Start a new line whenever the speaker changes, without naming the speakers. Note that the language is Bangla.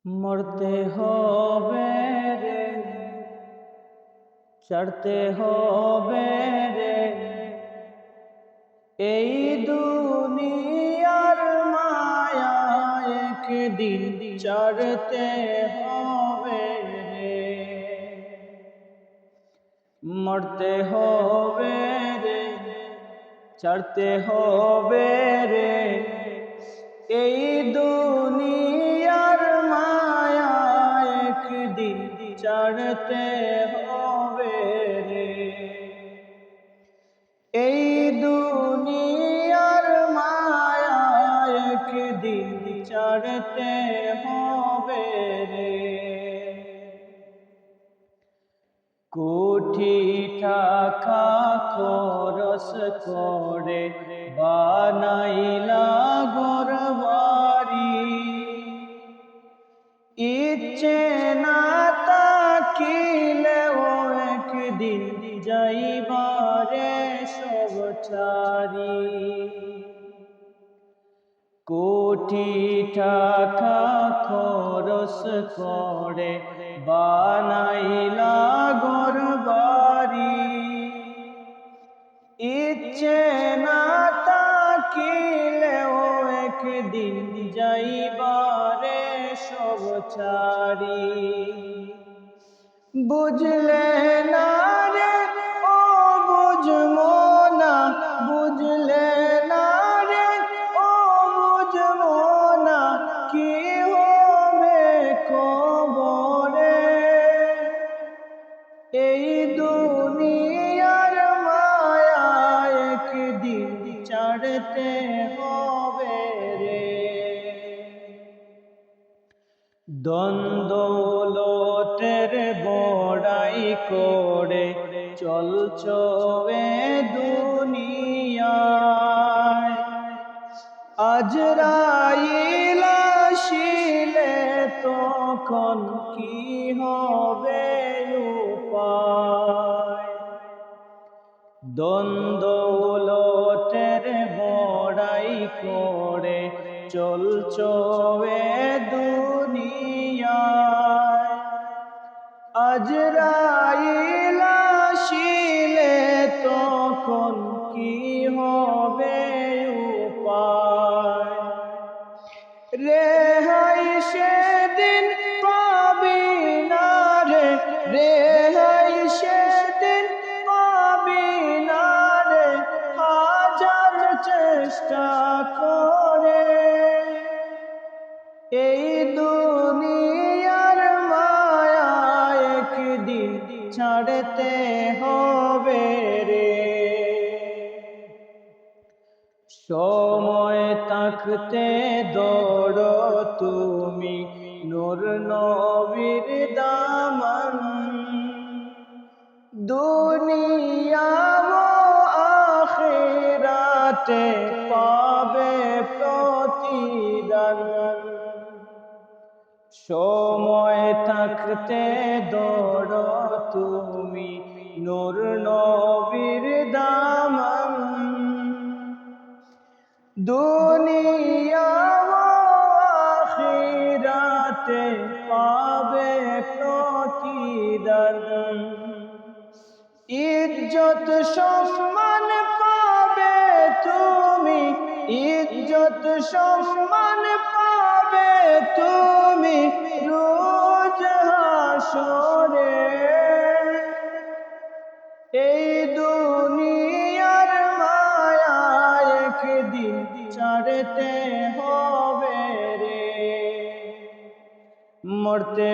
মরতে হবে রে, ছাড়তে হবে রে, এই দুনিয়ার মায়া একদিন ছাড়তে হবে রে। মরতে হবে রে, ছাড়তে হবে রে, এই দুনিয়ার মায়া একদিন ছাড়তে হবে রে। এই দুনিয়ার মায়া একদিন ছাড়তে হবে রে। কোটি টাকা খরচ করে বানাইলা ঘরবাড়ি, ইচ্ছে না তাকিলেও একদিন যাইবারে সব ছাড়ি। কোটি টাকা খরচ করে বানাইলা ঘরবাড়ি, ইচ্ছে না তাকিলেও একদিন যাইবারে সব ছাড়ি। বুঝলে না রে ও বুঝবো না, বুঝলে না রে ও বুঝবো না, কি হবে কবরে। এই দুনিয়ার মায়া একদিন ছাড়তে হবে রে। দ্বন্দ্বলতের বড়াই করে চলছ এ দুনিয়ায়, আজরাইল আসিলে তখন কি হবে উপায়। দ্বন্দ্বলতের বড়াই করে চলছ এ দুনিয়ায়, আজরাইল আসিলে তখন কি হবে উপায়। রেহাই সেদিন পাবি না রে, রেহাই সেদিন পাবি না রে, হাজার চেষ্টা করে। এই দুনিয়ার মায়া একদিন ছাড়তে হবে রে। সময় থাকতে দৌড়ো তুমি নূর নবীর দামান, দুনিয়া ও আখিরাতে পাবে প্রতিদান। সময় থাকতে দৌড়ো তুমি নূর নবীর দামান, দুনিয়া ও আখিরাতে পাবে প্রতিদান। ইজ্জত সম্মান পাবে তুমি, ইজ্জত সম্মান পাবে তুমি রোজ হাসরে। এই দুনিয়ার মায়া একদিন ছাড়তে হবে রে। মরতে